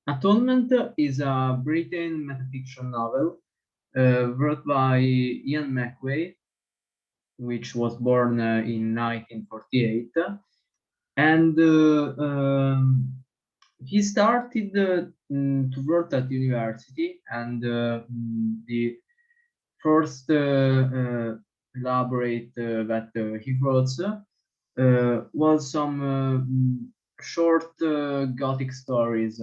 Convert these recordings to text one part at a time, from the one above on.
Atonement is a Britain metafiction novel wrote by Ian McQuay, which was born in 1948, and he started to work at university, and the first elaborate that he wrote was some short Gothic stories,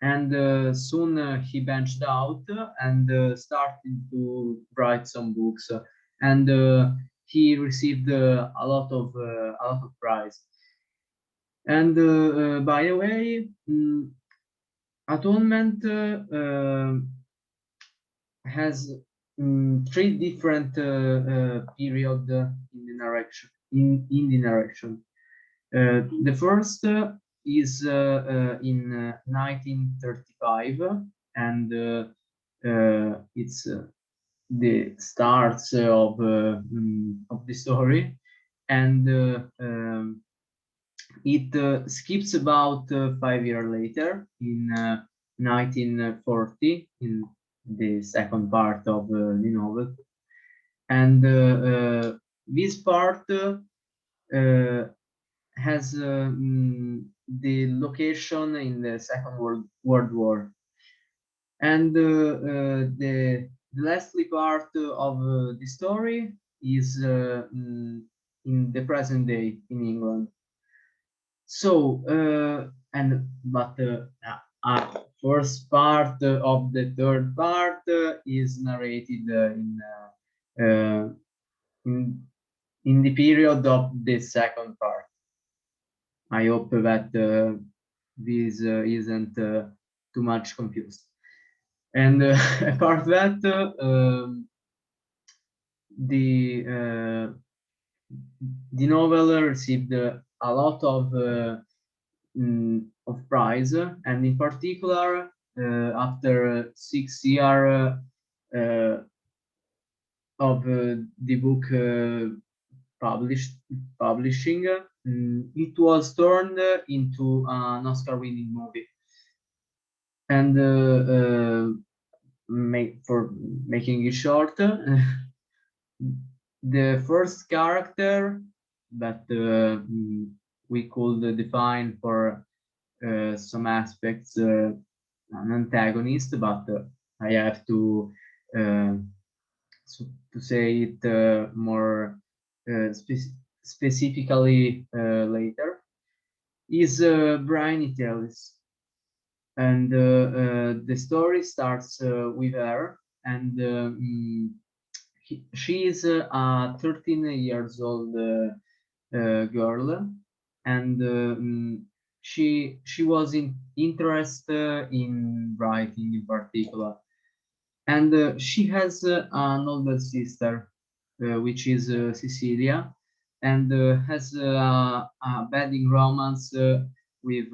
and soon he benched out and started to write some books, and he received a lot of prize. And by the way, Atonement has three different period in the narration. In the narration, the first is in 1935, and it's the starts of the story, and it skips about 5 years later in 1940 in the second part of the novel, and this part has the location in the Second World War, and the lastly part of the story is in the present day in England. So, and but first part of the third part is narrated uh, in in the period of the second part. I hope that this isn't too much confused. And apart that, the uh, the novel received a lot of prize, and in particular, after 6 years of the book publishing, it was turned into an Oscar-winning movie. And for making it short, the first character that we could define for some aspects an antagonist, but I have to say it more specifically later, is Brian Italis. And the story starts with her, and she is a 13 years old girl, and she was interested in writing in particular, and she has an older sister, which is Cecilia, and has a budding romance with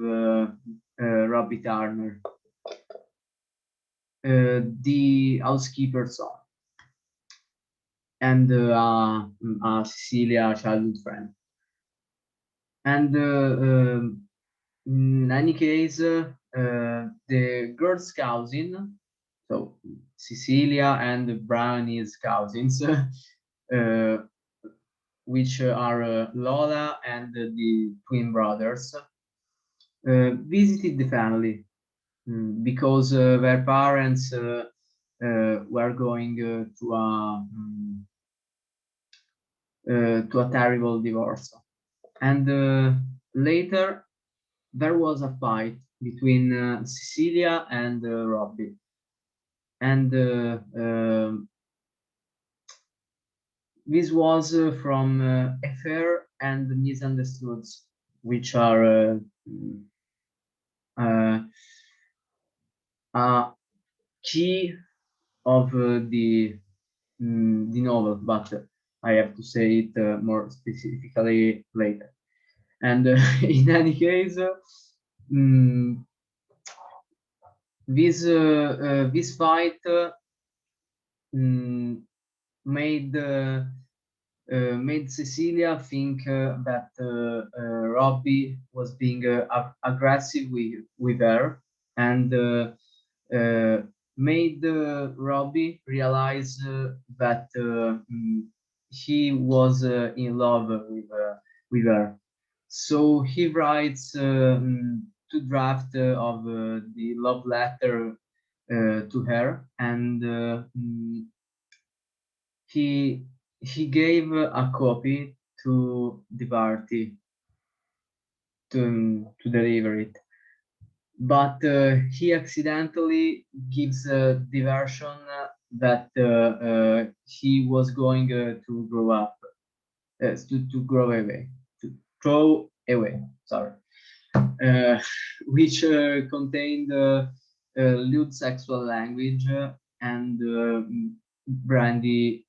Robbie Turner, the housekeeper's son, and Cecilia childhood friend. And in any case, the girl's cousin, so Cecilia and Brownie's cousins, which are Lola and the twin brothers, visited the family because their parents were going to a terrible divorce. And later, there was a fight between Cecilia and Robbie. And this was from affair and misunderstoods, which are key of the novel, but I have to say it more specifically later. And in any case, this fight made made Cecilia think that Robbie was being aggressive with her, and made Robbie realize that he was in love with her. So he writes two drafts of the love letter to her, and he he gave a copy to the party to deliver it, but he accidentally gives the version that he was going to grow up, to grow away, to throw away. Sorry, uh, which contained lewd sexual language, and Brandy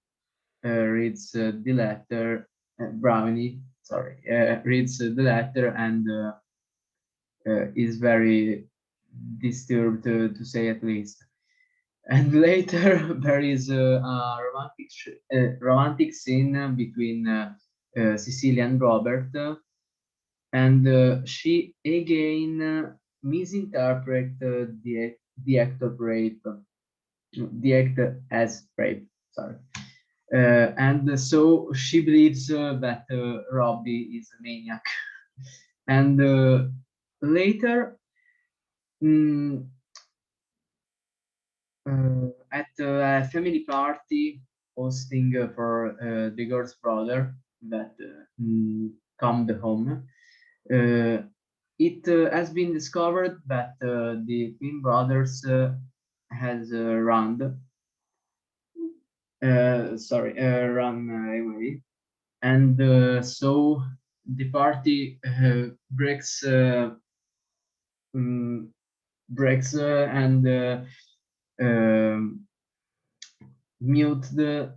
reads the letter. Brownie, sorry, reads the letter and is very disturbed, to say at least. And later there is a romantic scene between Cecilia and Robert, and she again misinterpret the act of rape, the act as rape. Sorry. And so she believes that Robbie is a maniac. And later, mm, at a family party hosting for the girl's brother that come home, uh, it has been discovered that the twin brothers has run away, and so the party mm, breaks and muted,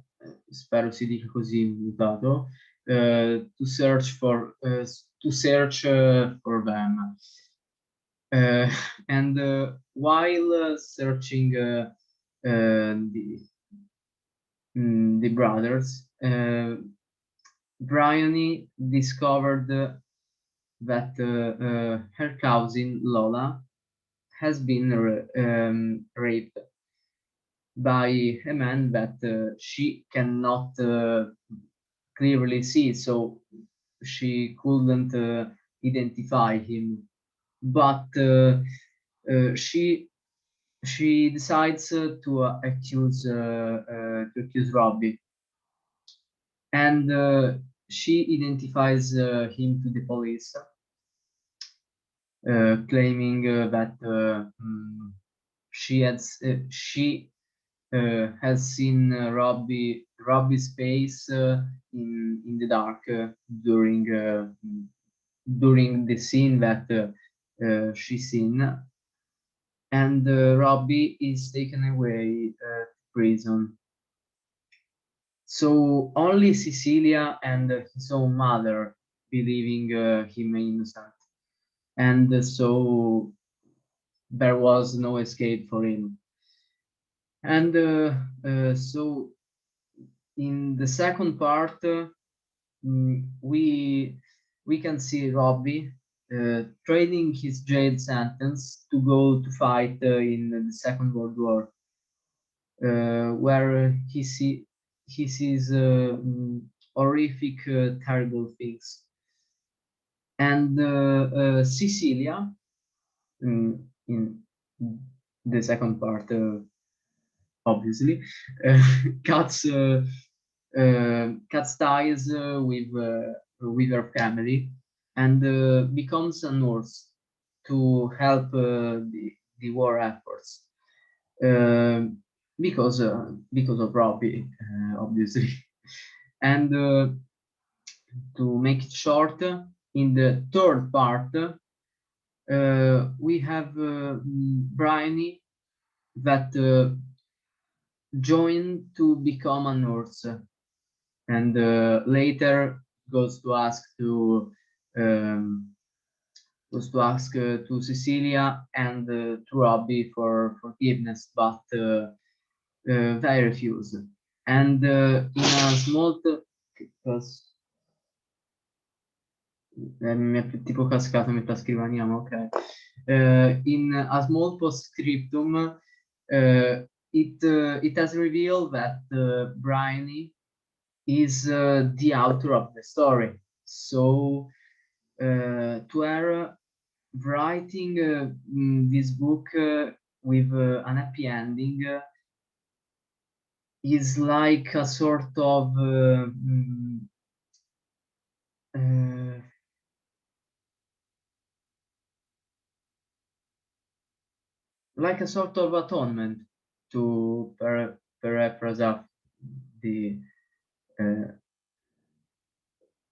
spero si dica così, mutato, to search for them. Uh, and while searching the brothers, Bryony discovered that her cousin Lola has been raped by a man that she cannot clearly see, so she couldn't identify him. But she decides to accuse Robbie, and she identifies him to the police, claiming that she has seen Robbie's face in the dark during the scene that she's seen, and Robbie is taken away to prison. So only Cecilia and his own mother believing him innocent, and so there was no escape for him. And so in the second part, we can see Robbie trading his jail sentence to go to fight in the Second World War, where he sees horrific, terrible things. And Cecilia, in the second part, obviously, uh, cuts cuts ties with her family, and becomes a nurse to help the war efforts, because of Robbie, obviously. And to make it short, in the third part, we have Bryony that joined to become a nurse, and later goes to ask to um, to Cecilia and to Robbie for forgiveness, but they refuse. And in a small mi è tipo cascato mentre scrivaniamo, ok. In a small postscriptum, it has revealed that Bryony is the author of the story. So to her, writing this book with an happy ending is like a sort of uh, like a sort of atonement to paraphrase the uh,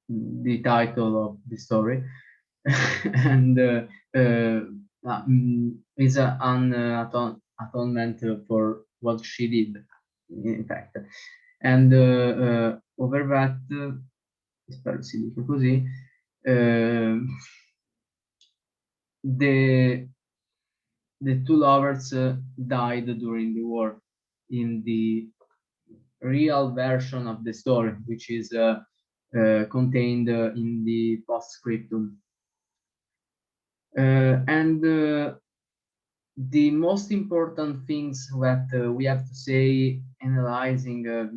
the title of the story, and is atonement for what she did, in fact. And over that, spero si dica così, the two lovers died during the war in the real version of the story, which is contained in the postscriptum. And the most important things that we have to say analyzing uh,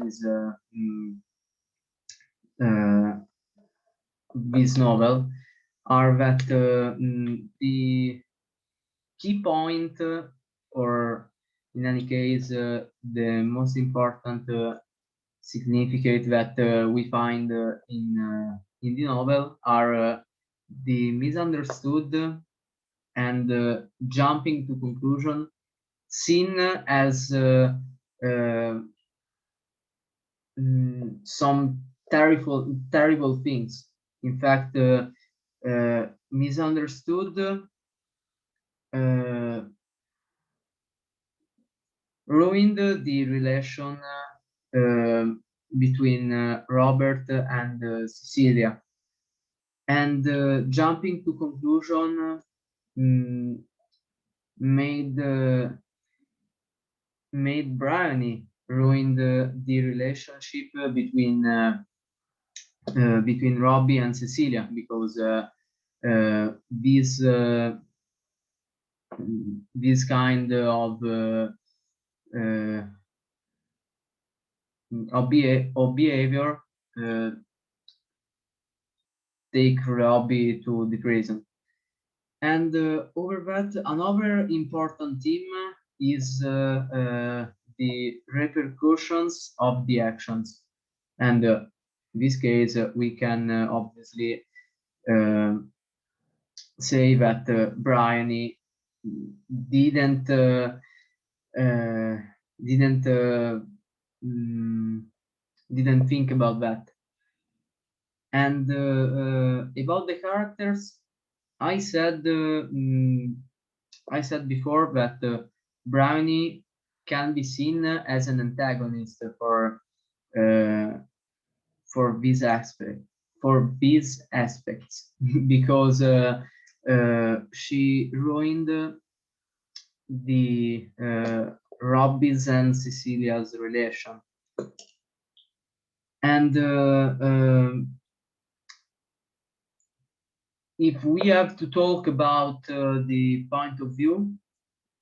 this novel are that the key point, or in any case, the most important significant that we find in the novel are the misunderstood and jumping to conclusion, seen as uh, some terrible things. In fact, misunderstood ruined the relation between Robert and Cecilia. And jumping to conclusion mm, made made Bryony ruin the relationship between Robbie and Cecilia, because this kind uh, of behavior uh, take Robbie to the prison. And over that, another important theme is the repercussions of the actions. And in this case, we can obviously uh, say that Bryony didn't uh, didn't mm, didn't think about that. And about the characters, I said I said before that Brownie can be seen as an antagonist uh, for this aspect, for these aspects, because she ruined the Robbie's and Cecilia's relation. And if we have to talk about the point of view,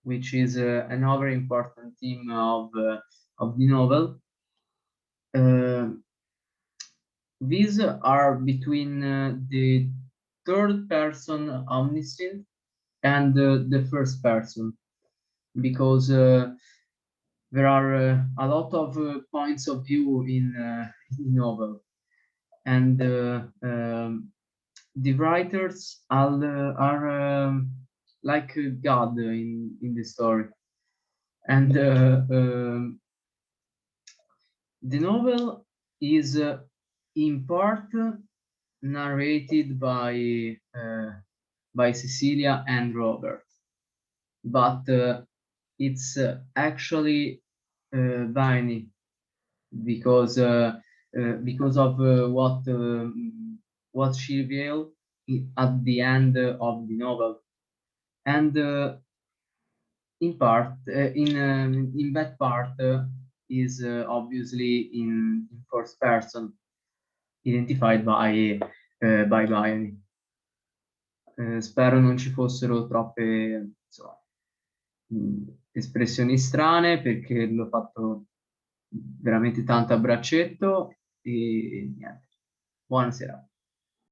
which is another important theme of the novel, uh, these are between the third person omniscient and the first person, because there are a lot of points of view in the novel, and the writers are like God in the story. And the novel is in part narrated by Cecilia and Robert, but it's actually Viney, because because of what she revealed at the end of the novel. And in part, in that part, is obviously in first person, identified by Bione. Spero non ci fossero troppe, insomma, espressioni strane perché l'ho fatto veramente tanto a braccetto e niente. Buonasera.